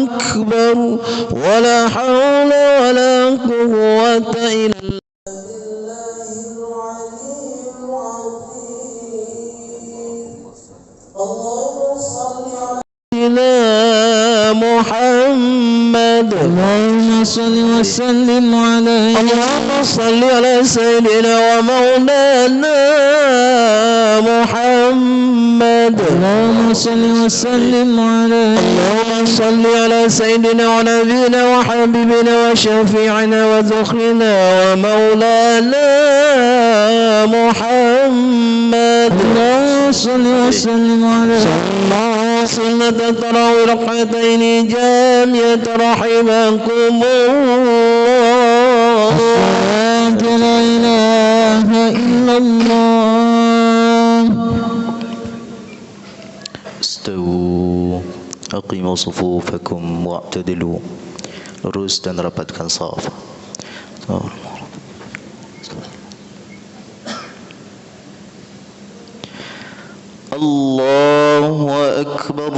أكبر ولا حول ولا قوة إلا بالله اللهم صل على سيدنا محمد اللهم صل وسلم عليه اللهم صل على سيدنا ومولانا محمد اللهم صل وسلم عليه اللهم صل على سيدنا ونبينا وحبيبنا وشفيعنا وذخرنا ومولانا محمد اللهم صل وسلم عليه سنة التراويح ركعتين جامعة رحمكم الله لا إله إلا الله. استووا أقيموا صفوفكم واعتدلوا lurus dan rapatkan shaf. Allahu Akbar.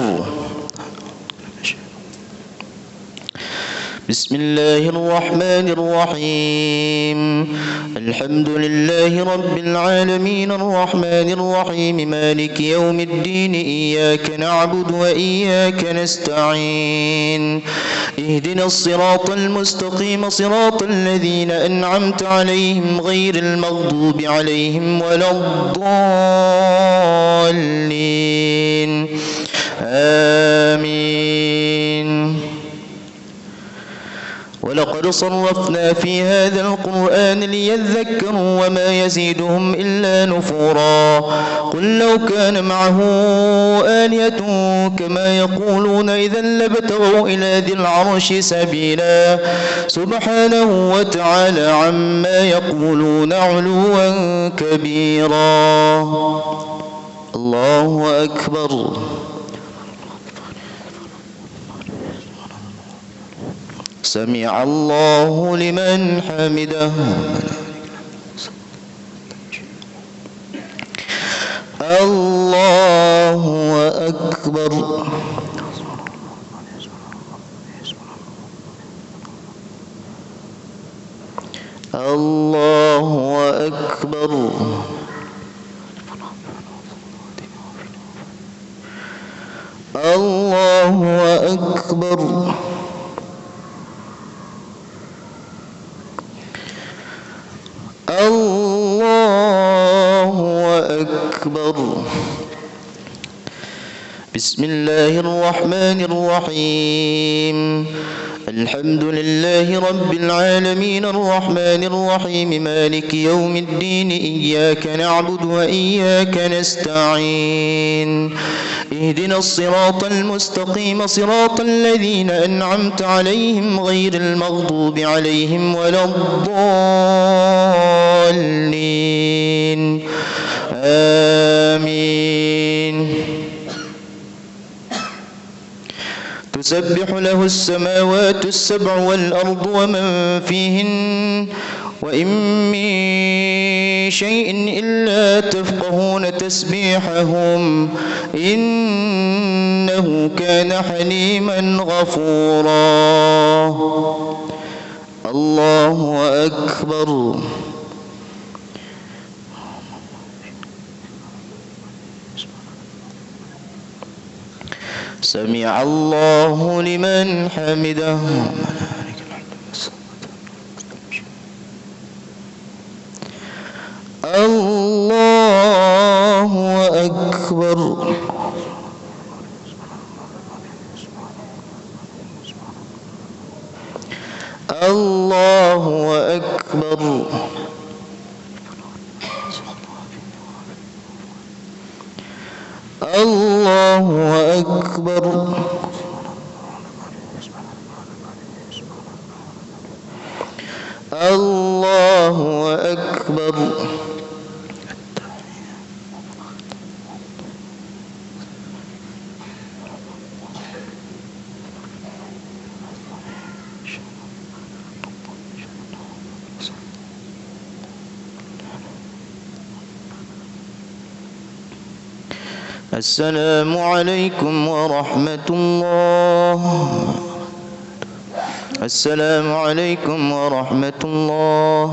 Bismillahirrahmanirrahim. Alhamdulillahi rabbil alamin arrahmanir rahim maliki yaumiddin iyyaka na'budu wa iyyaka nasta'in ihdinas siratal mustaqim siratal ladzina an'amta 'alaihim ghairil maghdubi 'alaihim waladdallin. Amin. ولقد صرفنا في هذا القرآن ليذكروا وما يزيدهم إلا نفورا قل لو كان معه آلية كما يقولون إذا لابتغوا إلى ذي العرش سبيلا سبحانه وتعالى عما يقولون علوا كبيرا. الله أكبر. سمع الله لمن حمده. الله أكبر. الله أكبر. الله أكبر. الله أكبر. بسم الله الرحمن الرحيم. الحمد لله رب العالمين الرحمن الرحيم مالك يوم الدين إياك نعبد وإياك نستعين اهدنا الصراط المستقيم صراط الذين أنعمت عليهم غير المغضوب عليهم ولا الضالين. آمين. تسبح له السماوات السبع والأرض ومن فيهن وإن من شيء إلا تفقهون تسبيحهم إنه كان حليما غفورا. الله أكبر. سمع الله لمن حمده. الله أكبر. الله أكبر. الله أكبر. الله أكبر. السلام عليكم ورحمة الله. السلام عليكم ورحمة الله.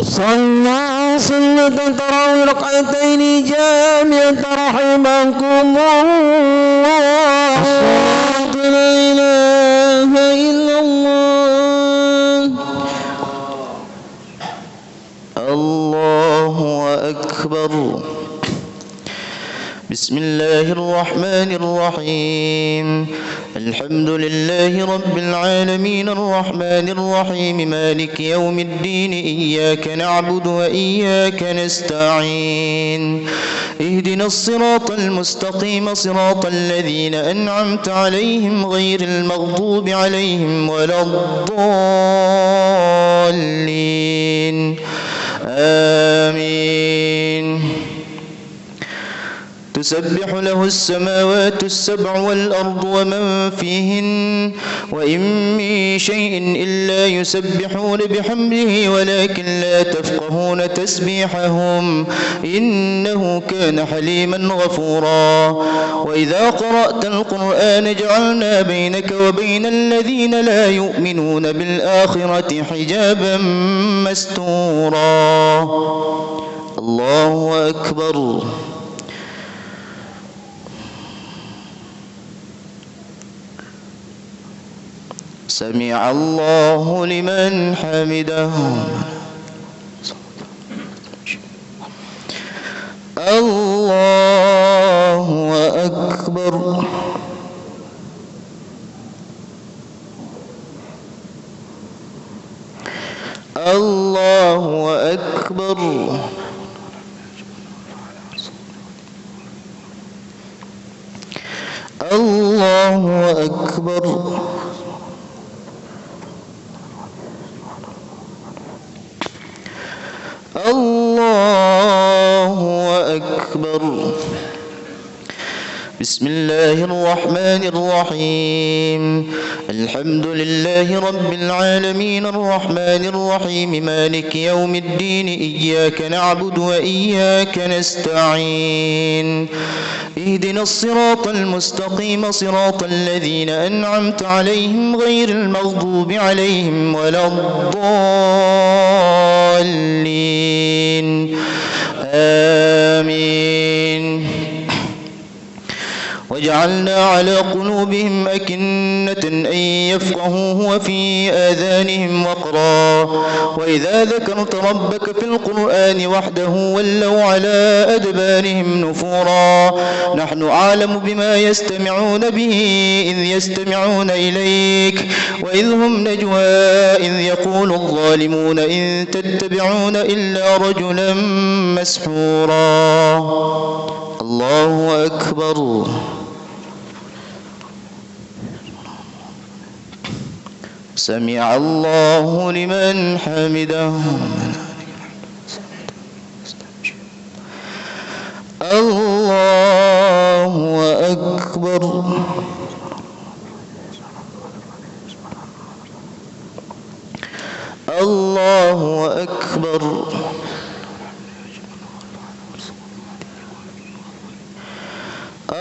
صلى سنة تراوي ركعتين جامعة رحمكم الله. لا إله إلا الله. الله أكبر. بسم الله الرحمن الرحيم. الحمد لله رب العالمين الرحمن الرحيم مالك يوم الدين إياك نعبد وإياك نستعين اهدنا الصراط المستقيم صراط الذين أنعمت عليهم غير المغضوب عليهم ولا الضالين آمين. تسبح له السماوات السبع والأرض ومن فيهن وإن من شيء إلا يسبحون بحمده ولكن لا تفقهون تسبيحهم إنه كان حليما غفورا. وإذا قرأت القرآن جعلنا بينك وبين الذين لا يؤمنون بالآخرة حجابا مستورا. الله أكبر. سمع الله لمن حمده. الله أكبر. الله أكبر. الله أكبر. الله أكبر. بسم الله الرحمن الرحيم. الحمد لله رب العالمين الرحمن الرحيم مالك يوم الدين إياك نعبد وإياك نستعين اهدنا الصراط المستقيم صراط الذين أنعمت عليهم غير المغضوب عليهم ولا الضالين آمين. وجعلنا على قلوبهم أكنة أن يفقهوه وفي آذانهم وقرا وإذا ذكرت ربك في القرآن وحده ولوا على أدبارهم نفورا. نحن أعلم بما يستمعون به إذ يستمعون إليك وإذ هم نجوى إذ يقول الظالمون إن تتبعون إلا رجلا مسحورا. الله أكبر. سمع الله لمن حمده. الله أكبر. الله أكبر.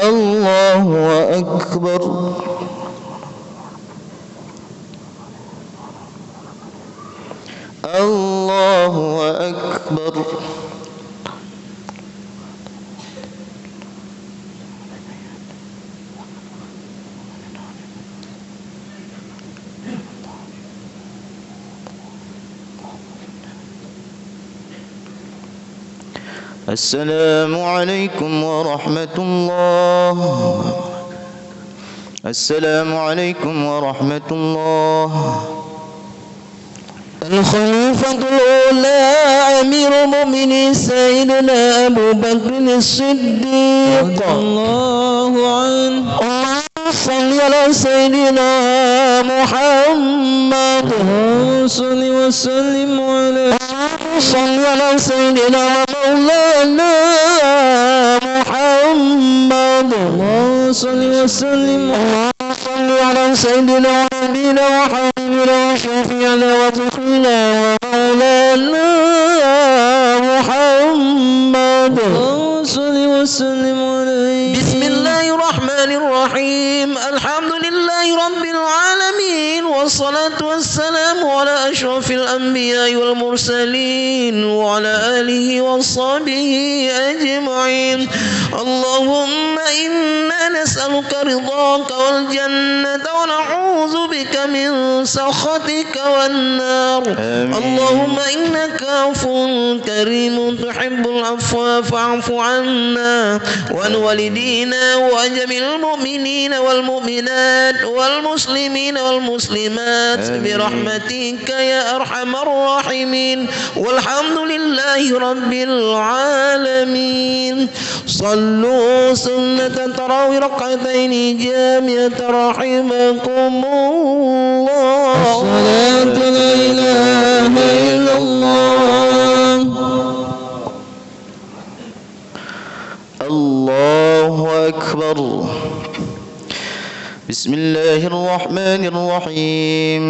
الله أكبر. الله أكبر. السلام عليكم ورحمة الله. السلام عليكم ورحمة الله. الخليفة الأولى أمير المؤمنين سيدنا أبو بكر الصديق رضي الله عنه. صل على سيدنا محمد. صل وسلم عليه. صل على سيدنا مولانا محمد. صل وسلم. صل على سيدنا ونبينا وحبيبنا وشفيعنا وفخرنا ومولانا محمد. صل وسلم عليه. بسم الله الرحمن الرحيم. الرحيم. الحمد لله رب العالمين، والصلاة والسلام على أشرف الأنبياء والمرسلين وعلى آله وصحبه أجمعين. اللهم إنا نسألك رضاك والجنة ونعوذ بك من سخطك والنار. اللهم إنك عفو كريم تحب العفو فاعف عنا وعن والدينا وجميع المؤمنين والمؤمنات والمسلمين والمسلمات برحمتك يا أرحم الراحمين. والحمد لله رب العالمين. صلوا سنة التراويح ركعتين جامعة رحمكم الله. الصلاة لا إله إلا الله. الله أكبر. بسم الله الرحمن الرحيم.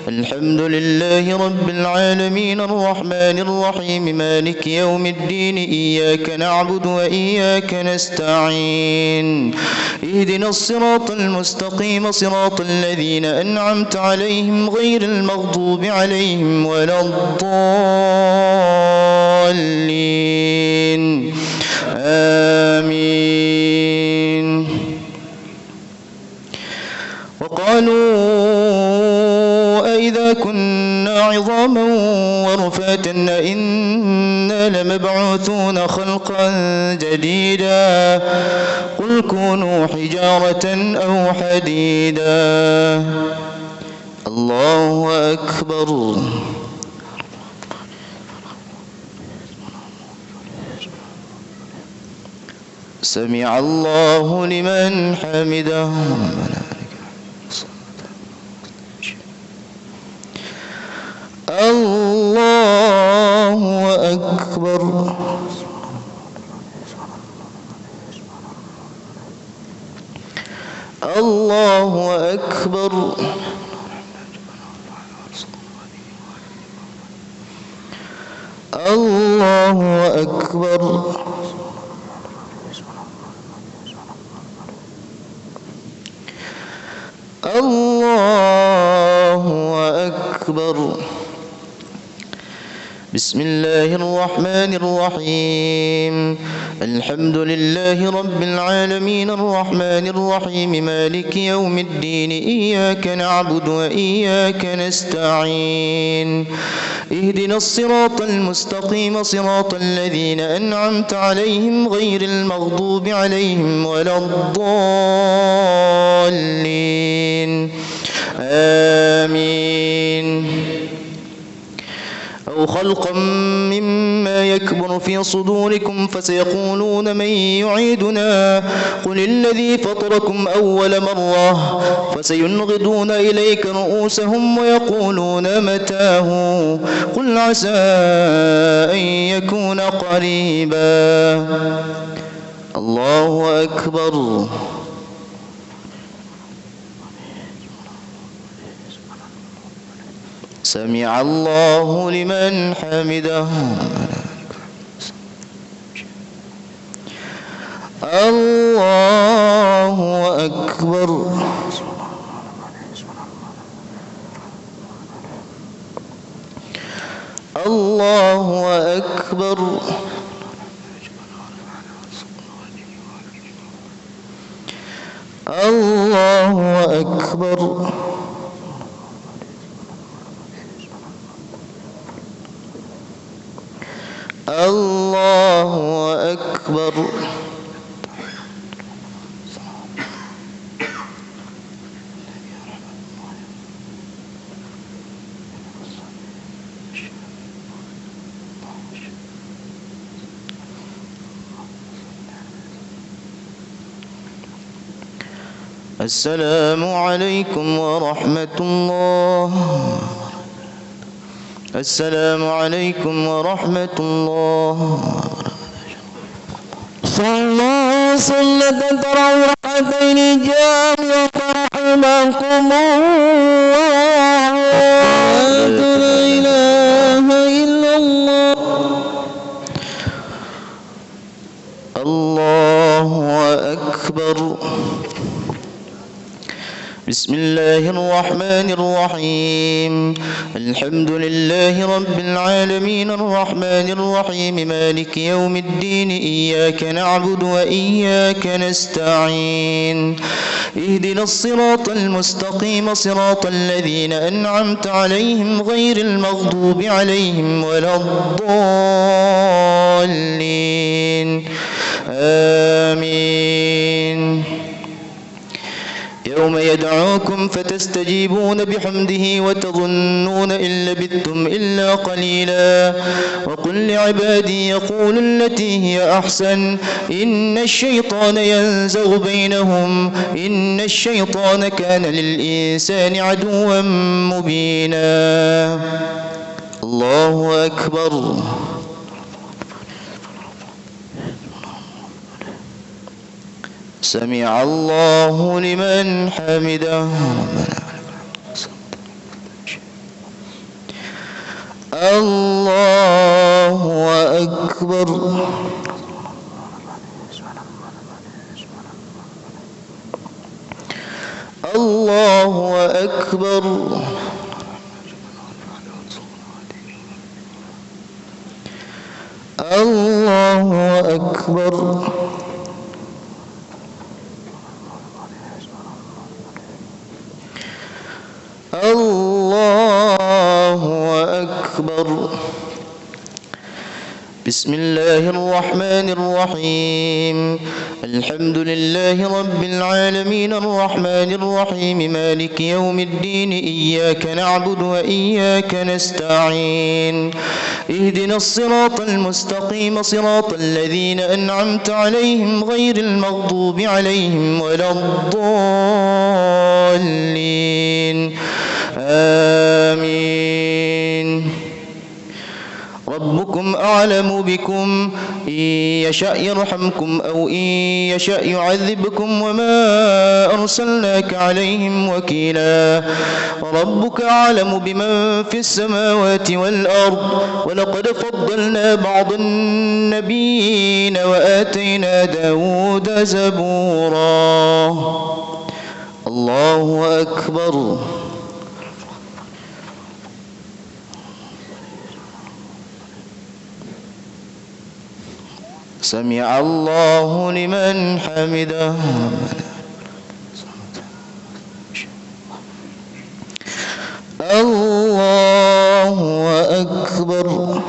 الحمد لله رب العالمين الرحمن الرحيم مالك يوم الدين إياك نعبد وإياك نستعين اهدنا الصراط المستقيم صراط الذين أنعمت عليهم غير المغضوب عليهم ولا الضالين آمين. وقالوا أئذا كنا عظاما ورفاتا أئنا لمبعوثون خلقا جديدا قل كونوا حجارة أو حديدا. الله أكبر. سمع الله لمن حمده. الله أكبر. الله أكبر. الله أكبر. الله أكبر. بسم الله الرحمن الرحيم. الحمد لله رب العالمين الرحمن الرحيم مالك يوم الدين إياك نعبد وإياك نستعين اهدنا الصراط المستقيم صراط الذين أنعمت عليهم غير المغضوب عليهم ولا الضالين آمين. أو خلقا مما يكبر في صدوركم فسيقولون من يعيدنا قل الذي فطركم أول مرة فسينغضون إليك رؤوسهم ويقولون متاه قل عسى أن يكون قريبا. الله أكبر. سمع الله لمن حمده. الله أكبر. الله أكبر. الله أكبر. الله أكبر. السلام عليكم ورحمة الله. السلام عليكم ورحمة الله. صلوا سنة التراويح ركعتين جامعة رحمكم الله. لا إله إلا الله. الله أكبر. بسم الله الرحمن الرحيم الحمد لله رب العالمين الرحمن الرحيم مالك يوم الدين إياك نعبد وإياك نستعين اهدنا الصراط المستقيم صراط الذين أنعمت عليهم غير المغضوب عليهم ولا الضالين آمين يوم يدعوكم فتستجيبون بحمده وتظنون إن لبثتم إلا قليلا وقل لعبادي يقولوا التي هي أحسن إن الشيطان ينزغ بينهم إن الشيطان كان للإنسان عدوا مبينا الله أكبر سمع الله لمن حمده الله أكبر الله أكبر الله أكبر الله أكبر بسم الله الرحمن الرحيم الحمد لله رب العالمين الرحمن الرحيم مالك يوم الدين إياك نعبد وإياك نستعين اهدنا الصراط المستقيم صراط الذين أنعمت عليهم غير المغضوب عليهم ولا الضالين آمين ربكم أعلم بكم إن يشأ يرحمكم أو إن يشأ يعذبكم وما أرسلناك عليهم وكيلا ربك أعلم بمن في السماوات والأرض ولقد فضلنا بعض النبيين وآتينا داود زبورا الله أكبر سمع الله لمن حمده الله أكبر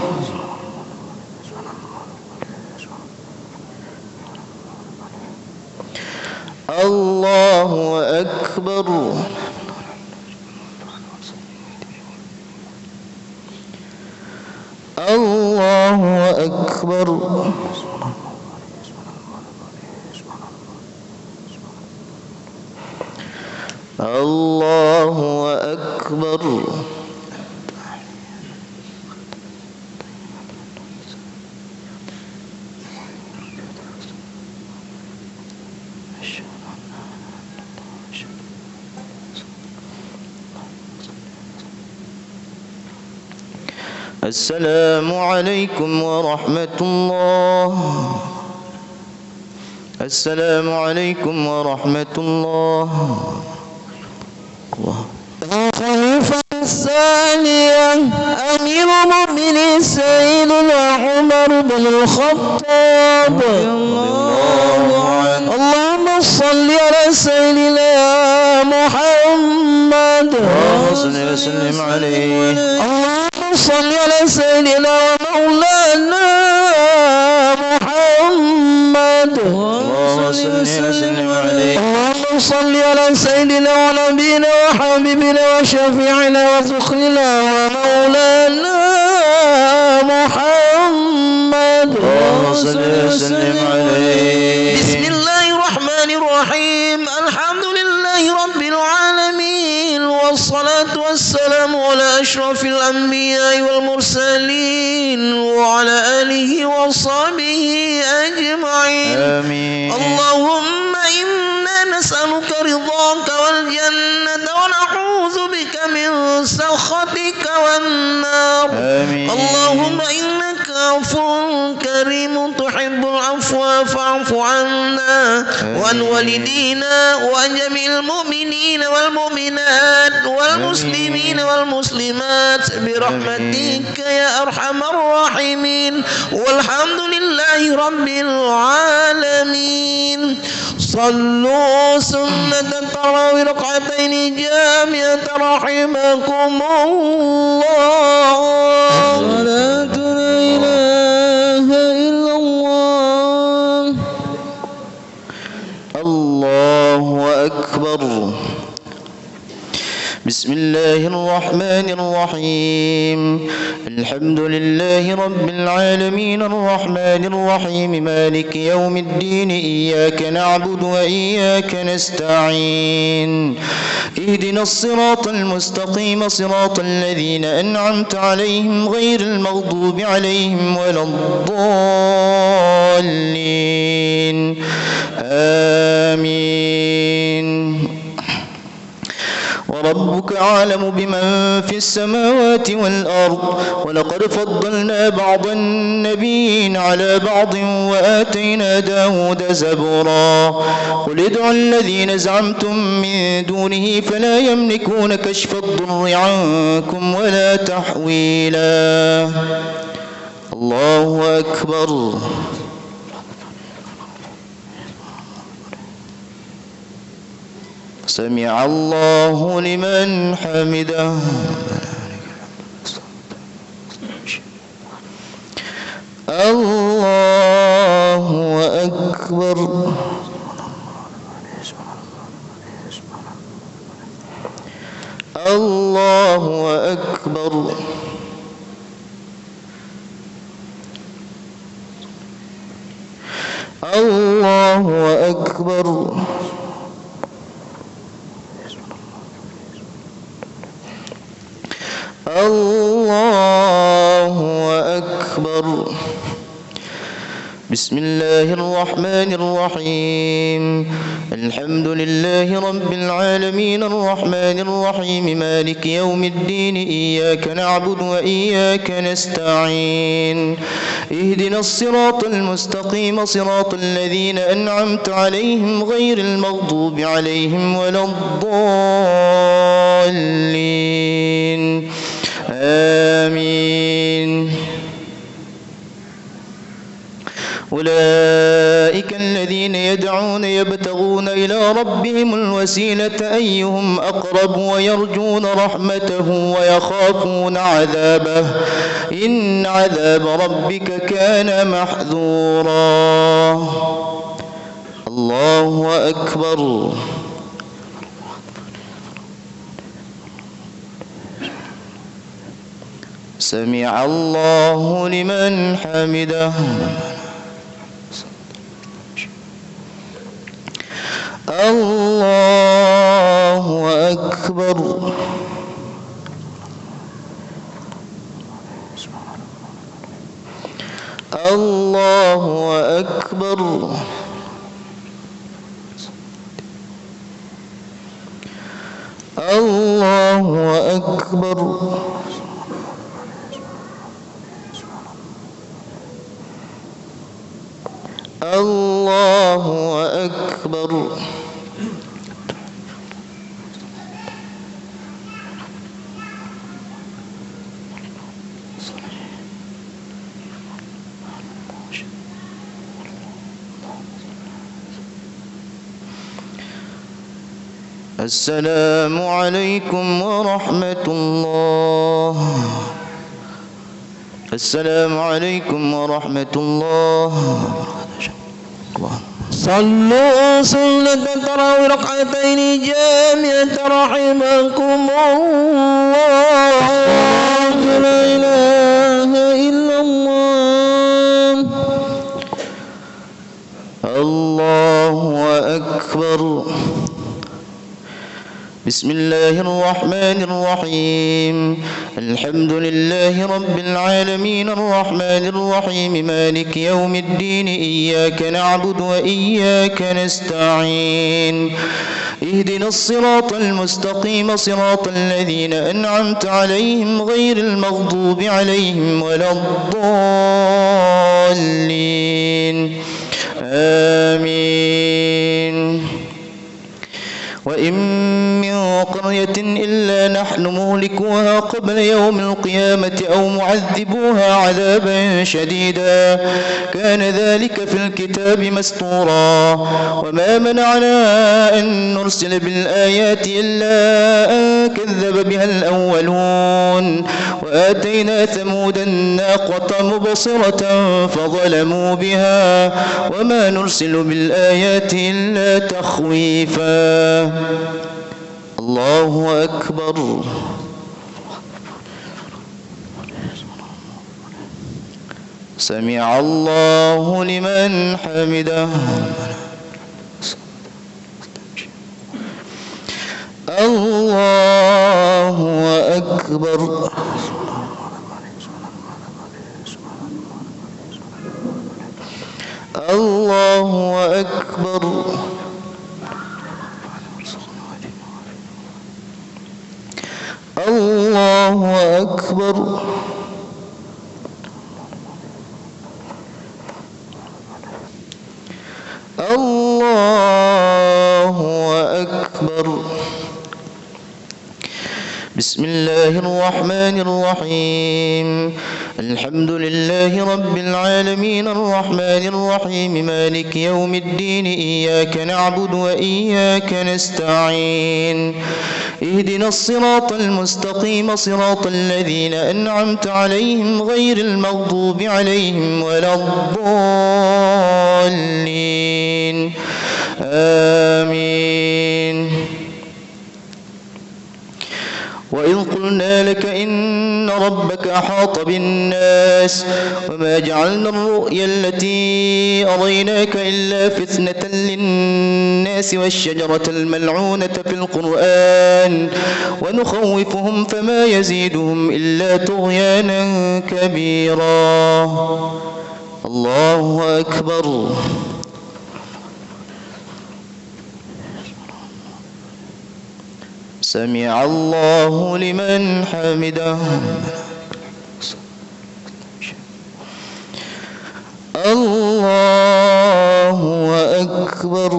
الله أكبر الله أكبر الله أكبر السلام عليكم ورحمة الله السلام عليكم ورحمة الله الخليفة الثانية أمير المؤمنين سيدنا عمر بن الخطاب اللهم صل على سيدنا محمد اللهم صل وسلم عليه اللهم صل على سيدنا ومولانا محمد اللهم صل وسلم عليه اللهم صل على سيدنا ونبينا وحبيبنا وشفيعنا وذخرنا ومولانا محمد اللهم صل وسلم عليه بسم الله الرحمن الرحيم الحمد لله رب العالمين والصلاة والسلام على أشرف الأنبياء والمرسلين وعلى آله وصحبه أجمعين آمين اللهم إنا نسألك رضاك والجنة ونعوذ بك من سخطك والنار آمين اللهم إنك عفو كريم تحب العفو فاعف عنا وعن والدينا وعن جميع المؤمنين والمؤمنات والمسلمين والمسلمات برحمتك يا أرحم الراحمين والحمد لله رب العالمين. صلوا سنة التراويح ركعتين جامعة رحمكم الله. صلاة لا إله إلا الله. الله أكبر. بسم الله الرحمن الرحيم. الحمد لله رب العالمين الرحمن الرحيم مالك يوم الدين إياك نعبد وإياك نستعين اهدنا الصراط المستقيم صراط الذين أنعمت عليهم غير المغضوب عليهم ولا الضالين آمين. وربك أعلم بمن في السماوات والأرض ولقد فضلنا بعض النبيين على بعض وآتينا داود زبورا قل ادعوا الذين زعمتم من دونه فلا يملكون كشف الضر عنكم ولا تحويلا. الله أكبر. سمع الله لمن حمده. الله أكبر. الله أكبر. الله أكبر. الله أكبر. بسم الله الرحمن الرحيم. الحمد لله رب العالمين الرحمن الرحيم مالك يوم الدين إياك نعبد وإياك نستعين اهدنا الصراط المستقيم صراط الذين أنعمت عليهم غير المغضوب عليهم ولا الضالين آمين. أولئك الذين يدعون يبتغون إلى ربهم الوسيلة أيهم أقرب ويرجون رحمته ويخافون عذابه إن عذاب ربك كان محذورا. الله أكبر. سمع الله لمن حمده. الله أكبر. الله أكبر. الله أكبر. الله أكبر. السلام عليكم ورحمة الله. السلام عليكم ورحمة الله. صلوا سنة التراويح ركعتين جامعة رحمكم الله. لا إله إلا الله. الله أكبر. بسم الله الرحمن الرحيم. الحمد لله رب العالمين الرحمن الرحيم مالك يوم الدين إياك نعبد وإياك نستعين اهدنا الصراط المستقيم صراط الذين أنعمت عليهم غير المغضوب عليهم ولا الضالين آمين. وإن من قرية إلا نحن مهلكوها قبل يوم القيامة أو معذبوها عذابا شديدا كان ذلك في الكتاب مسطورا. وما منعنا أن نرسل بالآيات إلا أن كذب بها الأولون وآتينا ثمود الناقة مبصرة فظلموا بها وما نرسل بالآيات إلا تخويفا. الله أكبر. سمع الله لمن حمده. الله أكبر. الله أكبر. الله أكبر. الله أكبر. بسم الله الرحمن الرحيم. الحمد لله رب العالمين الرحمن الرحيم مالك يوم الدين إياك نعبد وإياك نستعين اهدنا الصراط المستقيم صراط الذين أنعمت عليهم غير المغضوب عليهم ولا الضالين آمين. وإذ قلنا لك إن ربك أحاط بالناس وما جعلنا الرؤيا التي أريناك إلا فتنة للناس والشجرة الملعونة في القرآن ونخوفهم فما يزيدهم إلا طغيانا كبيرا. الله أكبر. سمع الله لمن حمده. الله أكبر.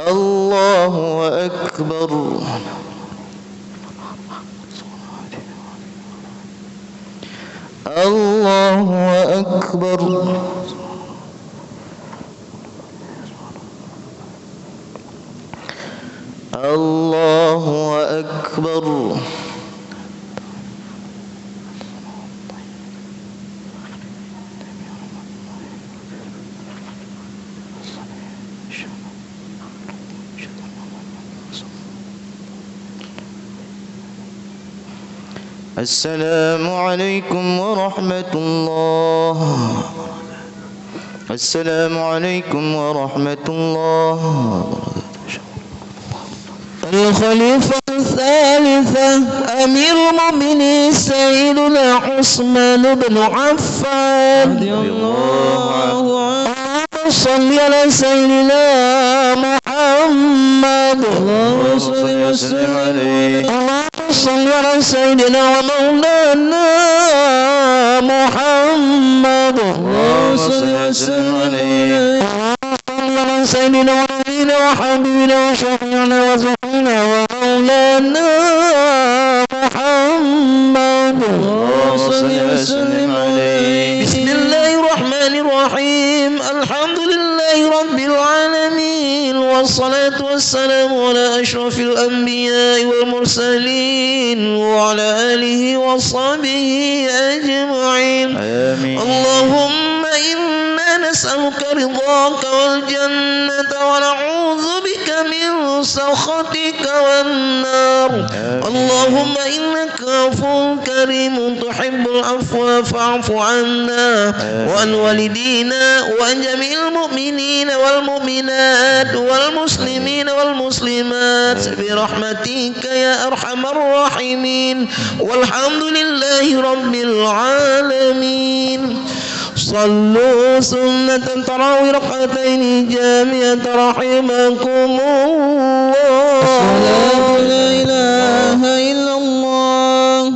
الله أكبر. الله أكبر. الله أكبر. السلام عليكم ورحمة الله. السلام عليكم ورحمة الله. الخليفة الثالثة أمير المؤمنين سيدنا عثمان بن عفان رضي الله عنه. صل على سيدنا محمد. اللهم صل وسلم عليه. اللهم صل على سيدنا ومولانا محمد. اللهم صل وسلم عليه. على سيدنا ونبينا وحبيبنا وشفيعنا وزهرنا ومولانا محمد. اللهم صل وسلم عليه. بسم الله الرحمن الرحيم. الحمد لله رب العالمين والصلاة والسلام على أشرف الأنبياء والمرسلين وعلى آله وصحبه أجمعين. آمين. اللهم إنا نسألك رضاك والجنة ونعوذ بك من سخطك والنار. اللهم إنك عفو كريم تحب العفو فاعف عنا وعن والدينا وعن جميع المؤمنين والمؤمنات والمسلمين والمسلمات برحمتك يا أرحم الراحمين. والحمد لله رب العالمين. صلوا سنة تراوي ركعتين جامعة رحمكم الله. الصلاة لا إله إلا الله.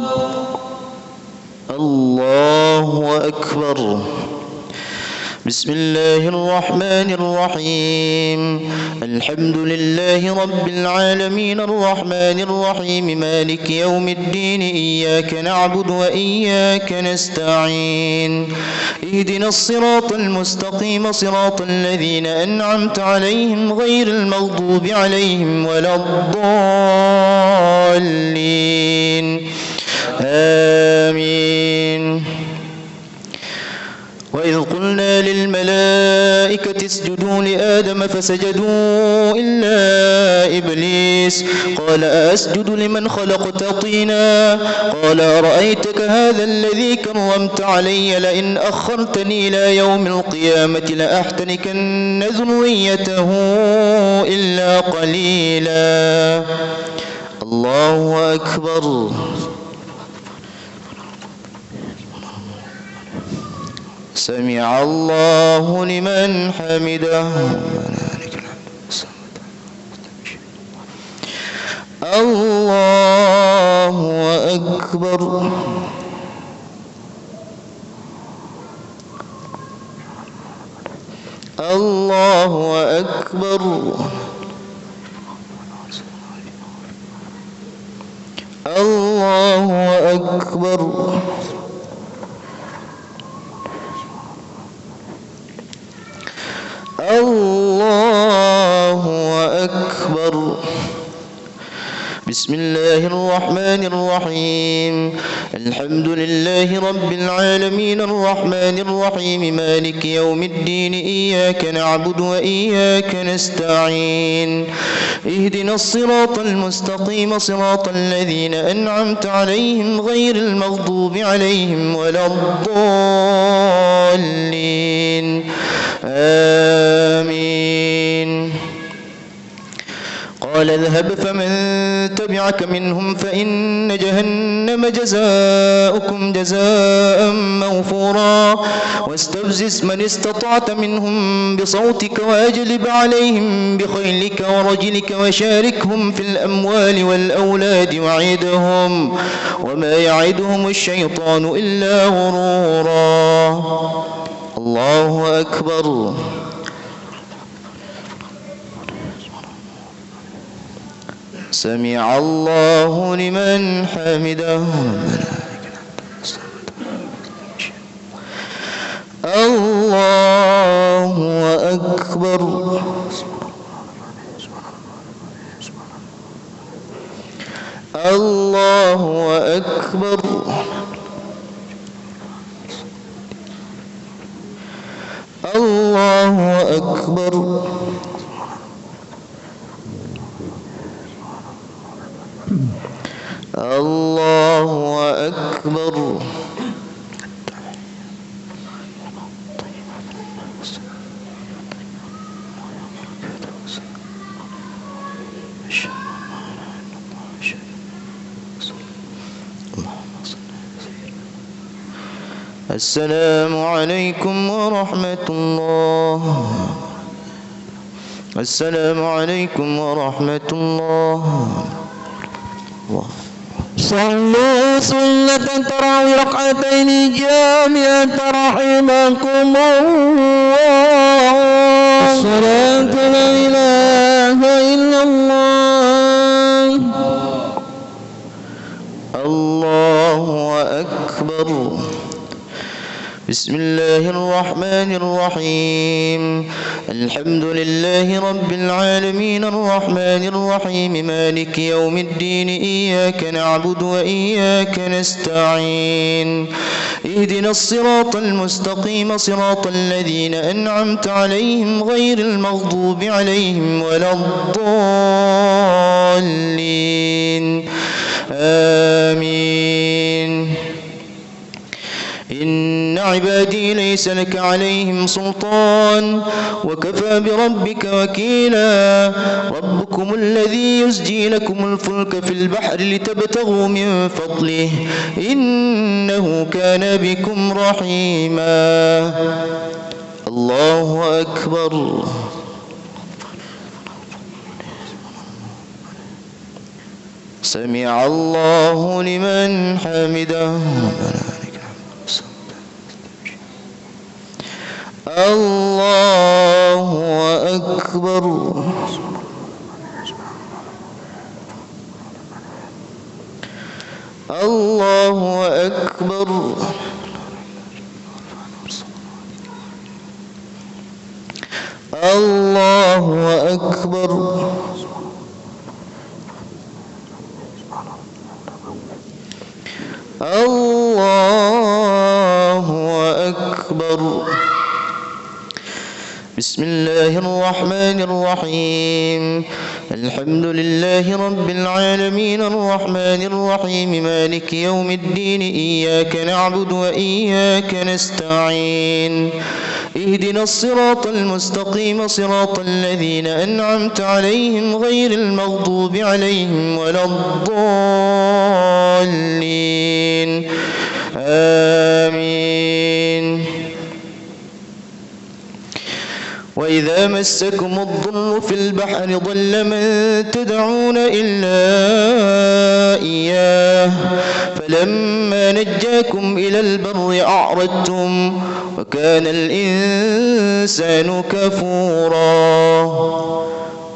الله أكبر. بسم الله الرحمن الرحيم. الحمد لله رب العالمين الرحمن الرحيم مالك يوم الدين إياك نعبد وإياك نستعين اهدنا الصراط المستقيم صراط الذين أنعمت عليهم غير المغضوب عليهم ولا الضالين آمين. وإذ قلنا للملائكة اسجدوا لآدم فسجدوا إلا إبليس قال أسجد لمن خلقت طينا قال أرأيتك هذا الذي كرمت علي لئن أخرتني إلى يوم القيامة لأحتنكن ذريته إلا قليلا. الله أكبر. سمع الله لمن حمده. الله أكبر. الله أكبر. الله أكبر. الله أكبر. بسم الله الرحمن الرحيم. الحمد لله رب العالمين الرحمن الرحيم مالك يوم الدين إياك نعبد وإياك نستعين اهدنا الصراط المستقيم صراط الذين أنعمت عليهم غير المغضوب عليهم ولا الضالين آمين. قال اذهب فمن تبعك منهم فإن جهنم جزاؤكم جزاء موفورا واستفزز من استطعت منهم بصوتك وأجلب عليهم بخيلك ورجلك وشاركهم في الأموال والأولاد وعدهم وما يعدهم الشيطان إلا غرورا. الله أكبر. سمع الله لمن حمده. الله أكبر. الله أكبر. الله أكبر. الله أكبر. السلام عليكم ورحمة الله. السلام عليكم ورحمة الله. صلوا سنة تراوي ركعتين جامعة رحمكم الله. الصلاة لا إله إلا الله. الله أكبر. بسم الله الرحمن الرحيم. الحمد لله رب العالمين الرحمن الرحيم مالك يوم الدين إياك نعبد وإياك نستعين اهدنا الصراط المستقيم صراط الذين أنعمت عليهم غير المغضوب عليهم ولا الضالين آمين. إن عبادي ليس لك عليهم سلطان وكفى بربك وكيلا ربكم الذي يزجي لكم الفلك في البحر لتبتغوا من فضله إنه كان بكم رحيما الله أكبر سمع الله لمن حمده الله أكبر الله أكبر الله أكبر الله أكبر بسم الله الرحمن الرحيم الحمد لله رب العالمين الرحمن الرحيم مالك يوم الدين إياك نعبد وإياك نستعين اهدنا الصراط المستقيم صراط الذين أنعمت عليهم غير المغضوب عليهم ولا الضالين آمين وإذا مسكم الضر في البحر ضل من تدعون إلا إياه فلما نجاكم إلى البر أعرضتم وكان الإنسان كفورا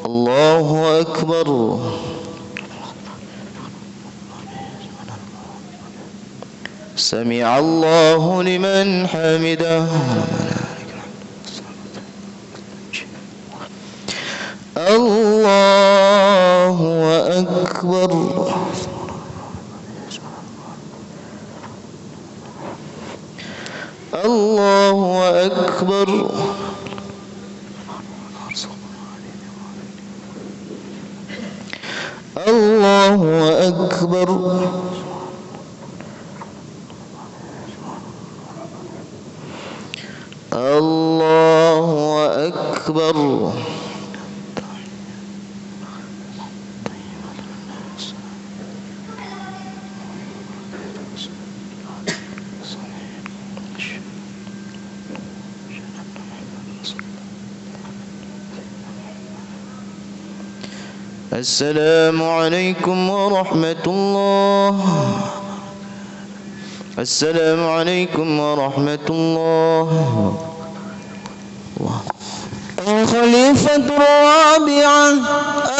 الله أكبر سمع الله لمن حمده الله أكبر الله أكبر الله أكبر الله أكبر السلام عليكم ورحمة الله السلام عليكم ورحمة الله الخليفة الرابعة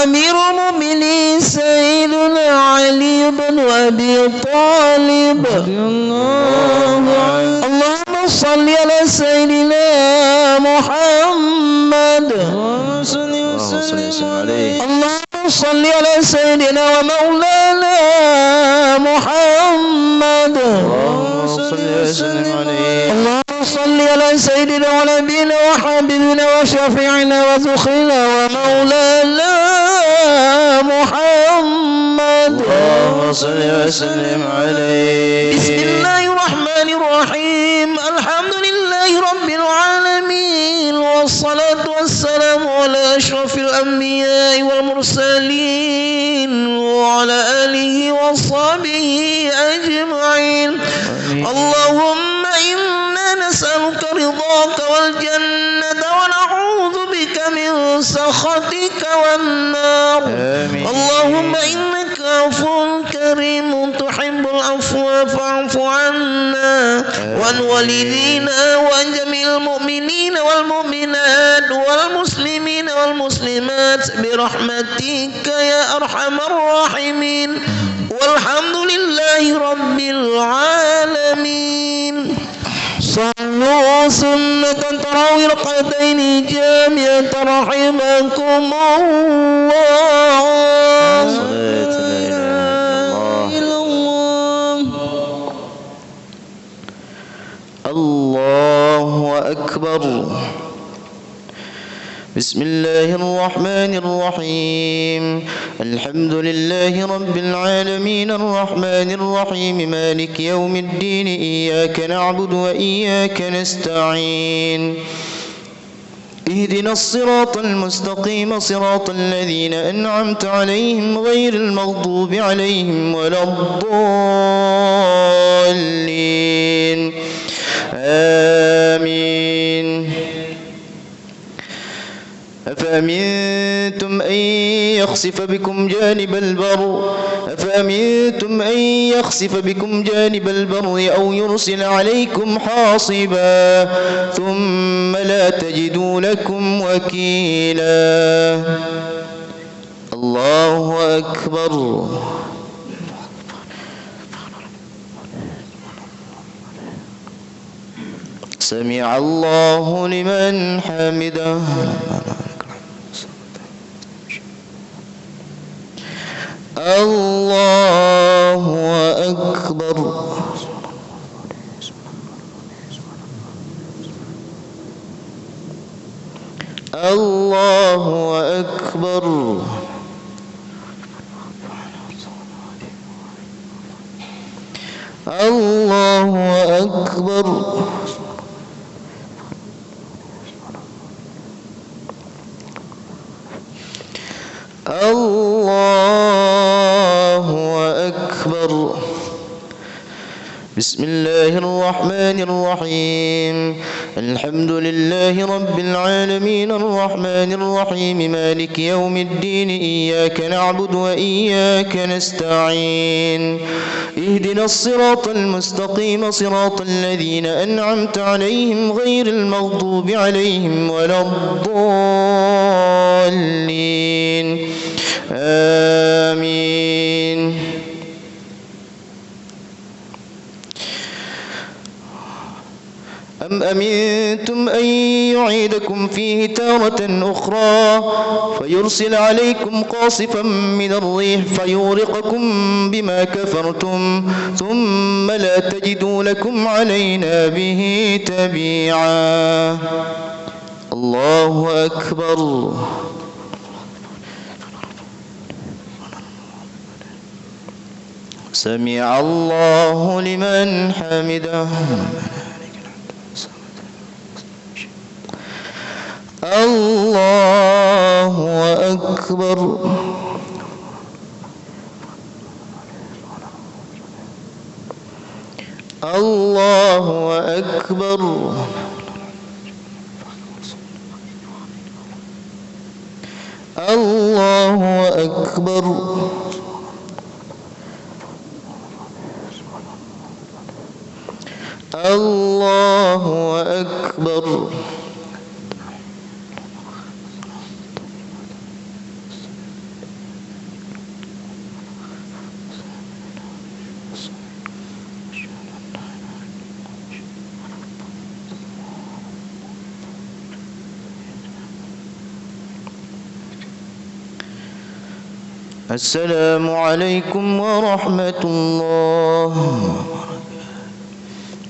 أمير المؤمنين سيدنا علي بن أبي طالب رضي الله عنه اللهم صل على سيدنا محمد اللهم صل وسلم عليه اللهم صل على سيدنا ومولانا محمد اللهم صل وسلم عليه اللهم صل على سيدنا ونبينا وحبيبنا وشفيعنا وذخرنا ومولانا محمد اللهم صل وسلم عليه بسم الله الرحمن الرحيم الحمد لله رب العالمين والصلاة والسلام على أشرف الأنبياء والمرسلين وعلى آله وصحبه أجمعين اللهم إنا نسألك رضاك والجنة ونعوذ بك من سخطك والنار آمين. اللهم إنك عفو كريم تحب العفو فاعف عنا وعن والدينا وعن جميع المؤمنين والمؤمنات والمسلمين والمسلمات برحمتك يا أرحم الراحمين والحمد لله رب العالمين صلوا سنة تراوي ركعتين جامعة رحمكم الله صلاة لا إله إلا الله الله أكبر بسم الله الرحمن الرحيم الحمد لله رب العالمين الرحمن الرحيم مالك يوم الدين إياك نعبد وإياك نستعين اهدنا الصراط المستقيم صراط الذين أنعمت عليهم غير المغضوب عليهم ولا الضالين آمين أفأمنتم أن يخسف بكم جانب البر أو يرسل عليكم حاصبا ثم لا تجدوا لكم وكيلا الله أكبر سمع الله لمن حمده الله أكبر الله أكبر الله أكبر الله أكبر بسم الله الرحمن الرحيم الحمد لله رب العالمين الرحمن الرحيم مالك يوم الدين إياك نعبد وإياك نستعين اهدنا الصراط المستقيم صراط الذين أنعمت عليهم غير المغضوب عليهم ولا الضالين آمين أم أمنتم أن يعيدكم فيه تارة أخرى فيرسل عليكم قاصفا من الريح فيغرقكم بما كفرتم ثم لا تجدوا لكم علينا به تبيعا الله أكبر سمع الله لمن حمده الله أكبر الله أكبر الله أكبر الله أكبر السلام عليكم ورحمة الله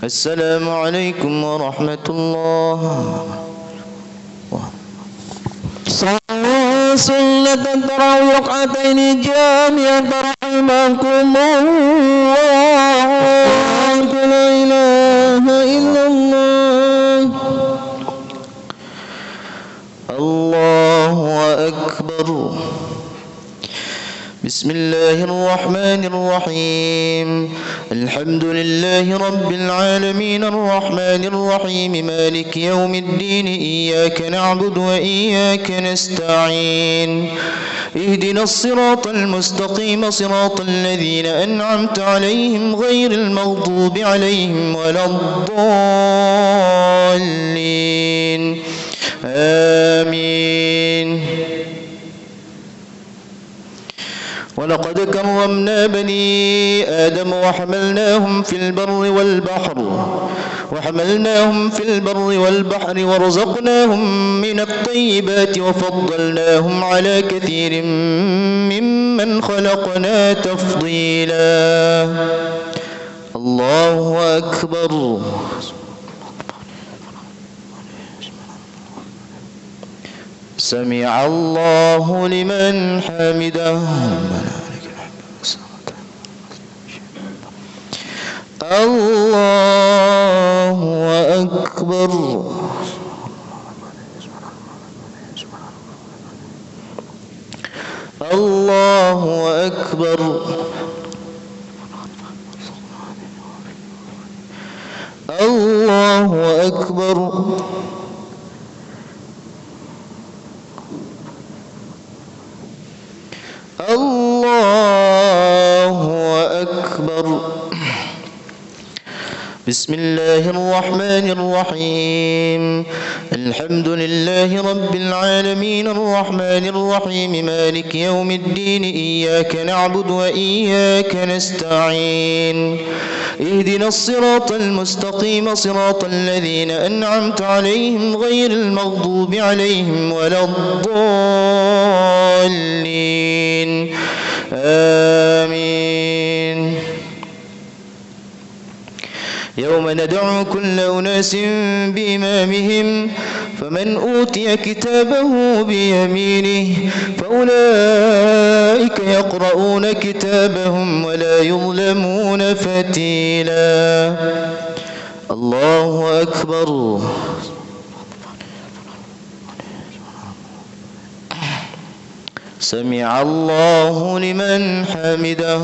السلام عليكم ورحمة الله صلوا سنة تراوي ركعتين جامعة رحمكم الله لا إله إلا الله الله أكبر بسم الله الرحمن الرحيم الحمد لله رب العالمين الرحمن الرحيم مالك يوم الدين إياك نعبد وإياك نستعين اهدنا الصراط المستقيم صراط الذين أنعمت عليهم غير المغضوب عليهم ولا الضالين آمين ولقد كرمنا بني آدم وحملناهم في البر والبحر ورزقناهم من الطيبات وفضلناهم على كثير ممن خلقنا تفضيلا الله أكبر سمع الله لمن حمده. الله أكبر. الله أكبر. الله أكبر. الله أكبر. بسم الله الرحمن الرحيم. الحمد لله رب العالمين الرحمن الرحيم مالك يوم الدين إياك نعبد وإياك نستعين اهدنا الصراط المستقيم صراط الذين أنعمت عليهم غير المغضوب عليهم ولا الضالين آمين. يوم ندعو كل أناس بإمامهم فمن أوتي كتابه بيمينه فأولئك يقرؤون كتابهم ولا يظلمون فتيلا. الله أكبر. سمع الله لمن حمده.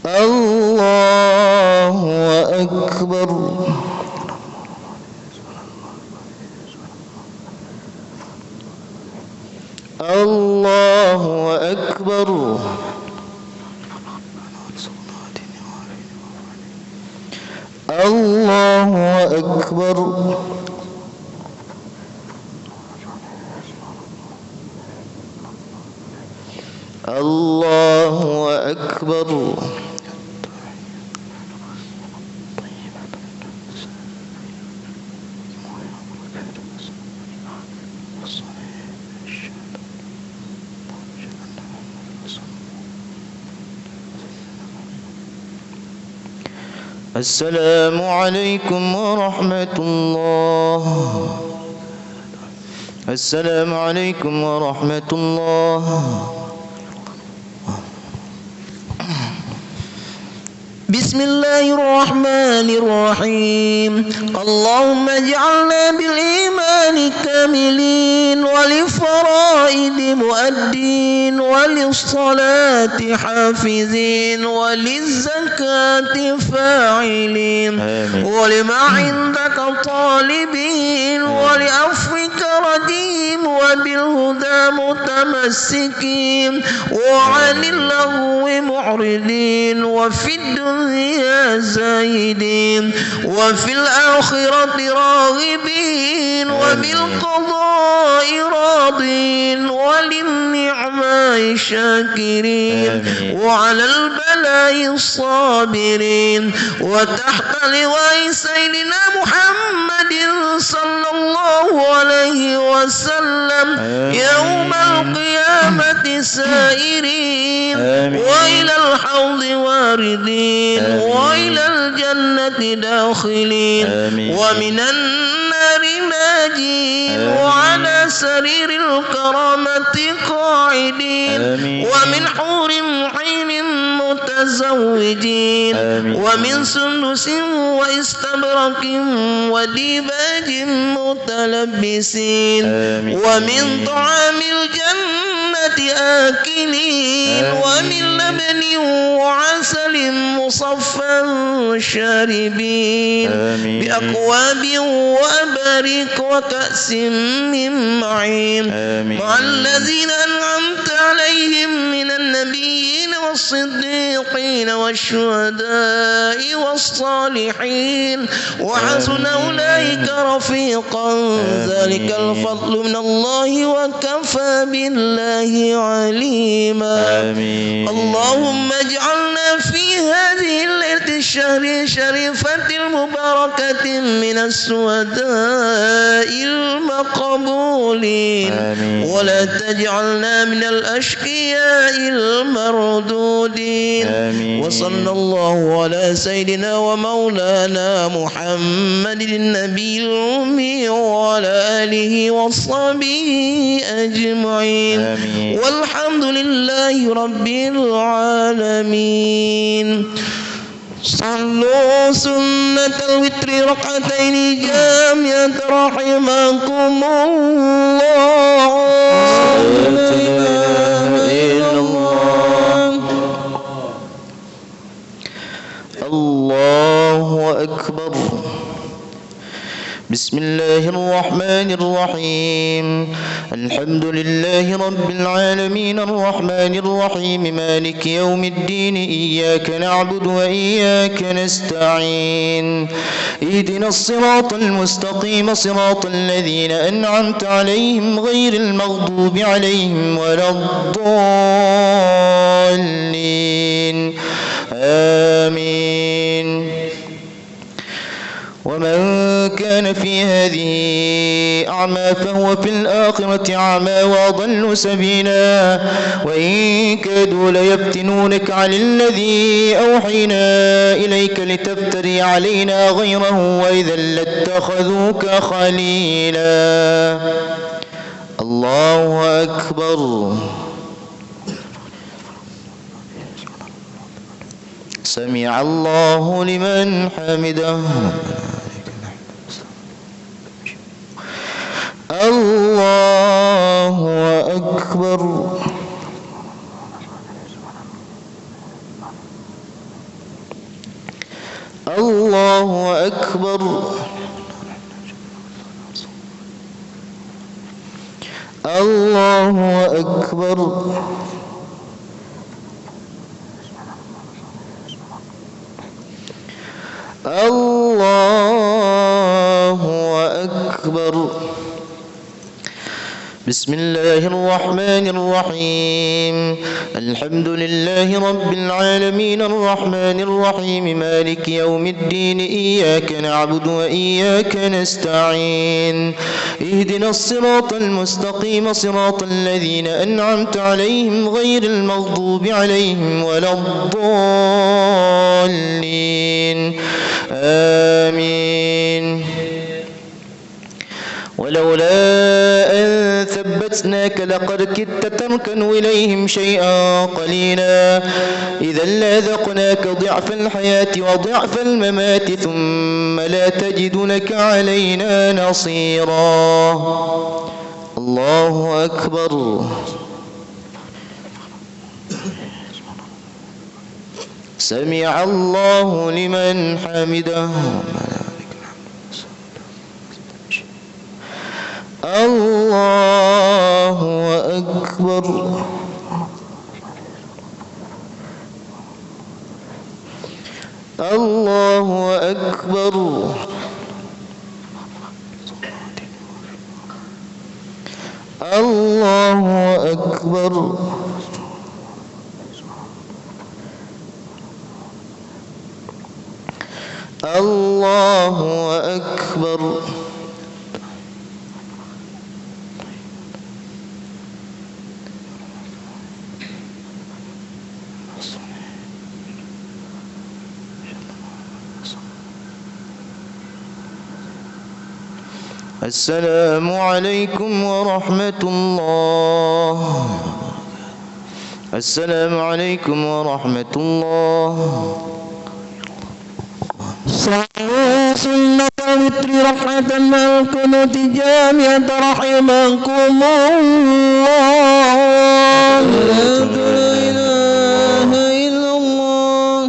الله أكبر. الله أكبر. الله أكبر. الله أكبر. السلام عليكم ورحمة الله. السلام عليكم ورحمة الله. بسم الله الرحمن الرحيم. اللهم اجعلنا بالإيمان كاملين وللفرائض مؤدين وللصلاة حافظين وللزكاة فاعلين ولما عندك طالبين ولعفوك رديم وبالهدى متمسكين وعن اللغو معرضين وفي الدنيا زاهدين وفي الآخرة راغبين وبالقضاء راضين وللنعماء شاكرين وعلى البلاء الصابرين وتحت لواء سيدنا محمد صلى الله عليه وسلم يوم القيامة سائرين وإلى الحوض واردين وإلى الجنة داخلين ومن النار ناجين وعلى سرير الكرامة قاعدين ومن حور عين متزوجين ومن سندس واستبرق وديباج متلبسين ومن طعام الجنة آكلين ومن لبن وعسل مصفى شاربين بأكواب وأباريق وكأس من معين مع الذين أنعمت عليهم من النبيين والصديقين والشهداء والصالحين وحسن أولئك رفيقا ذلك الفضل من الله وكفى بالله عليما. اللهم اجعلنا في هذه الليلة الشهر الشريفة المباركة من السعداء المقبولين ولا تجعلنا من الأشقياء المردودين الدين. آمين. وصلى الله على سيدنا ومولانا محمد النبي الأمي وعلى آله وصحبه أجمعين. آمين. والحمد لله رب العالمين. صلوا سنة الوتر ركعتين جامعة رحمكم الله. لا إله إلا الله. الله أكبر. بسم الله الرحمن الرحيم. الحمد لله رب العالمين الرحمن الرحيم مالك يوم الدين إياك نعبد وإياك نستعين اهدنا الصراط المستقيم صراط الذين أنعمت عليهم غير المغضوب عليهم ولا الضالين آمين. ومن كان في هذه أعمى فهو في الآخرة أعمى وأضل سبيلا وإن كادوا ليفتنونك عن الذي أوحينا إليك لتفتري علينا غيره وإذا لاتخذوك خليلا. الله أكبر. سمع الله لمن حمده. الله أكبر. الله أكبر. الله أكبر. الله أكبر. بسم الله الرحمن الرحيم. الحمد لله رب العالمين الرحمن الرحيم مالك يوم الدين إياك نعبد وإياك نستعين اهدنا الصراط المستقيم صراط الذين أنعمت عليهم غير المغضوب عليهم ولا الضالين آمين. ولولا أن ثبتناك لقد كدت تركن إليهم شيئا قليلا إذا لأذقناك ضعف الحياة وضعف الممات ثم لا تجد لك علينا نصيرا. الله أكبر. سمع الله لمن حمده. الله أكبر. الله أكبر. الله أكبر. الله أكبر. السلام عليكم ورحمة الله. السلام عليكم ورحمة الله. صلوا سنة الوتر رحمة مع القنوت جامعة رحمكم الله. لا إله إلا الله.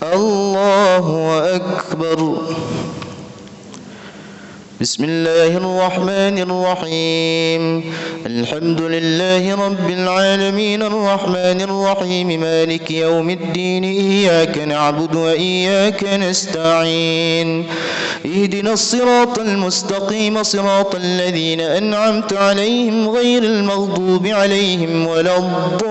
الله أكبر. بسم الله الرحمن الرحيم. الحمد لله رب العالمين الرحمن الرحيم مالك يوم الدين إياك نعبد وإياك نستعين اهدنا الصراط المستقيم صراط الذين أنعمت عليهم غير المغضوب عليهم ولا الضالين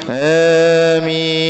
آمين.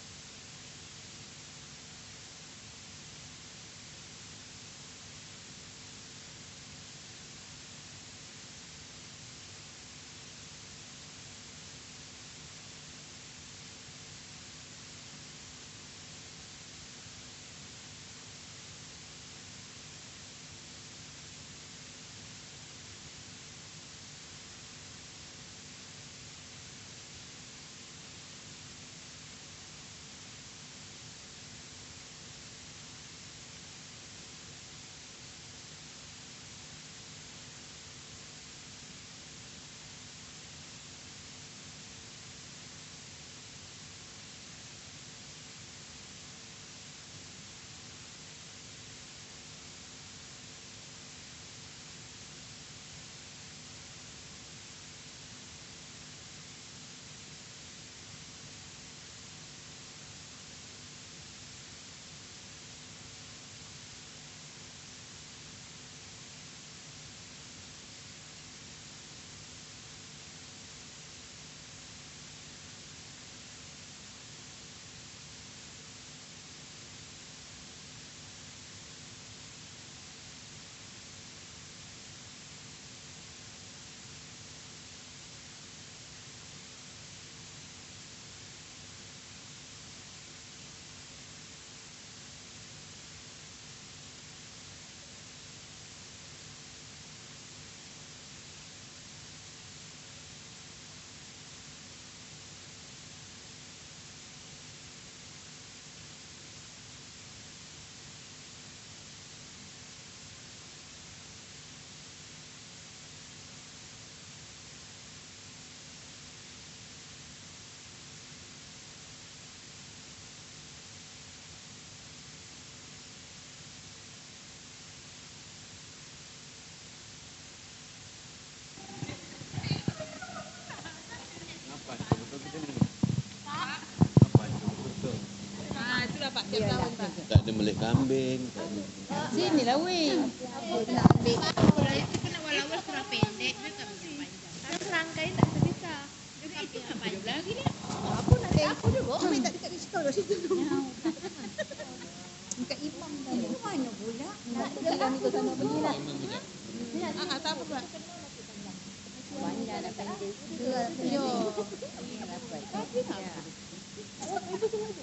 Pak tiap tahun Pak. Tak ada melih kambing. Sini lah weh. Itu kena walawal kurang pendek, dia tak bisa panjang. Kan serangkai tak bisa. Juga itu nggak panjang lagi dia. Aku nanti aku juga minta dekat di situ lah situ. Dekat imam tadi. Itu mana pula? Nak jalan itu sama begini. Tak apa Pak. Panjang dan pendek. Yo.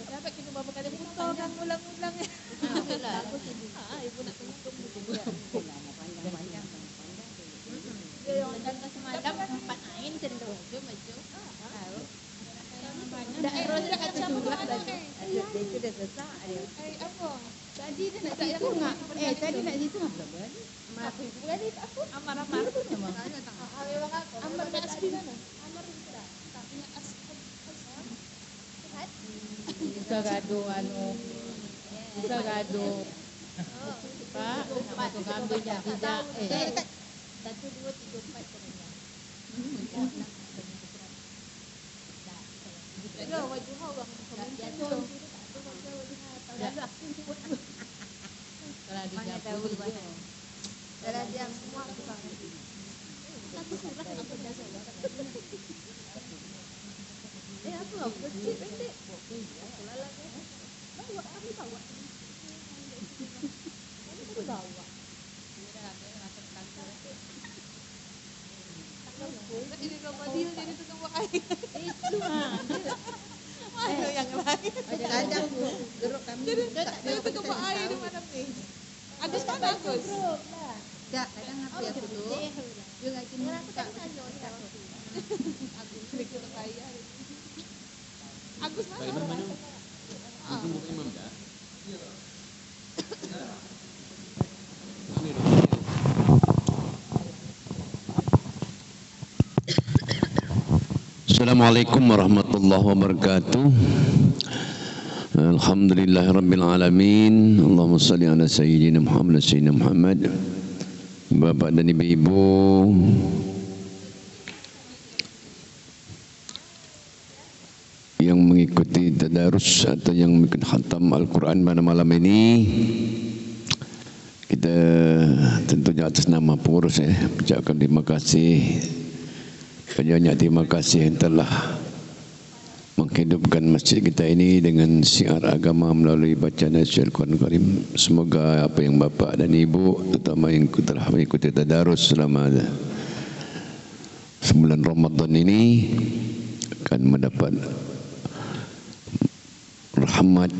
Dapat kita berapa kali putar kan ulang-ulang. Itulah. Ibu nak tunggu. Panjang-panjang. Dia yang datang semalam tempat ain cenderung je maju. Daerah dekat juga baju. Dia sudah sesak dia. Apa? Tadi dia nak situ enggak? Tadi nak situ apa balik? Apa itu tadi aku? Amar-amar tu memang. Amar nak asli mana? Amar sudah. Tak ingat asli. Bisa gaduh bisa gaduh. Pak, nak tu kambing dah tidak. 1 2 3 4 kemudian. Dah wajib orang kemudian tu. Lalu aku sebut. Kalau dia tahu mana. Kalau dia semua aku faham. Satu surah aku dah salah. Aku kecil pendek. Lalang bawa kami bawa. Kami bawa. Ini gambar dia jadi tukang buat air. Itu mana yang lain? Kadang geruk kami. Dia tukang buat air di mana ni? Agus mana Agus? Tak, kadang aku yang duduk. Dia ngaji aku tak saja orang. Agus kita kaya. Agus mana? Imam mana? Agus bukan imam dah. Assalamualaikum warahmatullahi wabarakatuh. Alhamdulillahirabbil alamin. Allahumma shalli ala sayyidina Muhammad. Bapak dan ibu-ibu, yang mengikuti tadarus atau yang mengikuti khatam Al-Quran pada malam ini, kita tentunya atas nama pengurus ucapkan terima kasih, banyak terima kasih yang telah menghidupkan masjid kita ini dengan syiar agama melalui bacaan Al-Quran Karim. Semoga apa yang bapa dan ibu terutama yang telah mengikuti tadarus selama sebulan Ramadan ini akan mendapat rahmat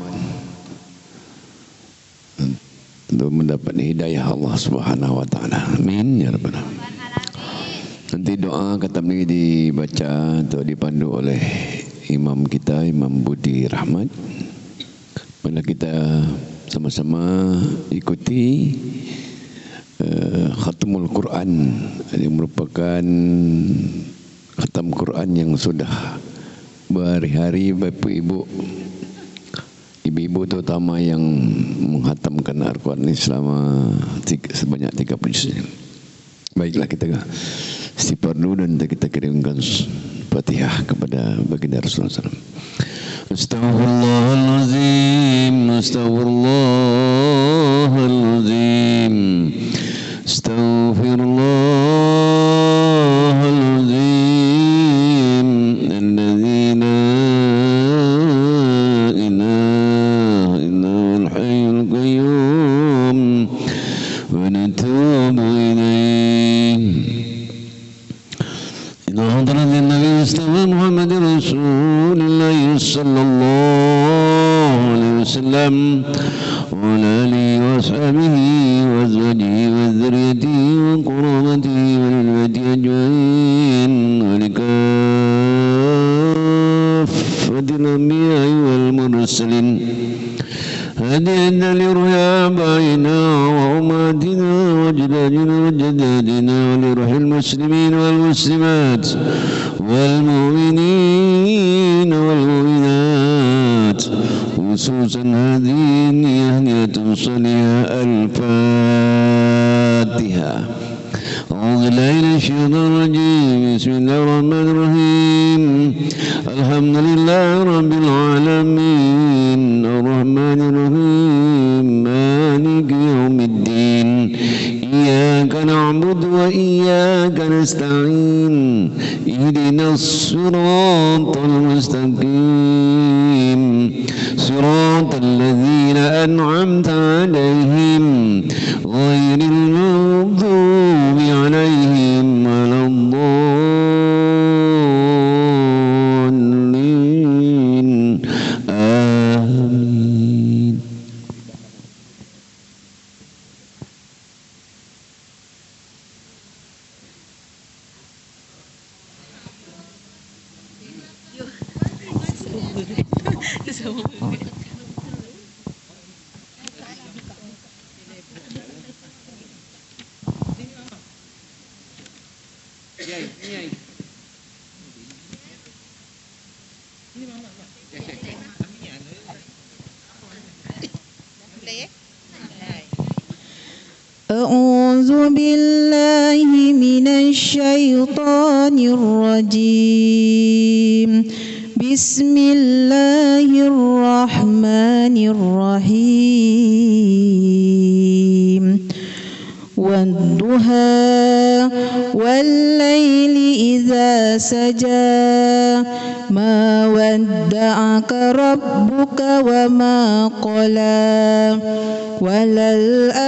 untuk mendapat hidayah Allah Subhanahu wa taala. Amin ya rabbal alamin. Nanti doa kata ini dibaca atau dipandu oleh imam kita, Imam Budi Rahmat. Bila kita sama-sama ikuti khatamul Quran yang merupakan khatam Quran yang sudah berhari-hari Bapak Ibu, ibu-ibu terutama yang menghatamkan Al-Quran ini selama sebanyak 30 juz. Baiklah, kita istighfar dulu dan kita kirimkan Fatihah kepada baginda Rasulullah SAW. Astaghfirullahaladzim, astaghfirullahaladzim, astaghfirullahaladzim, alladzi la ilaha illal hayyul qayyum, wa natubu ilaih. Ila hadratin Nabi Mustafa Muhammad Rasulullah sallallahu alaihi wasallam wa ala alihi wa ashabihi wa azwajihi wa dzurriyyatihi wa qurrabatihi wa lil baiti ajmain wa likaffatil anbiya'i wal mursalin هدينا لرؤيا آبائنا وأمهاتنا وأجدادنا وجداتنا ولروح المسلمين والمسلمات والمؤمنين والمؤمنات خصوصا هذه النية صليها الفاتحة. أعوذ بالله من الشيطان الرجيم. بسم الله الرحمن الرحيم. الحمد لله رب العالمين الرحمن الرحيم مالك يوم الدين إياك نعبد وإياك نستعين اهدنا الصراط المستقيم صراط الذين أنعمت عليهم غير المغضوب عليهم ولا الضالين آمين. أعوذ بالله من الشيطان الرجيم بسم الله الرحمن الرحيم والضحى والليل إذا سجى ما ودعك ربك وما قلى وللآخرة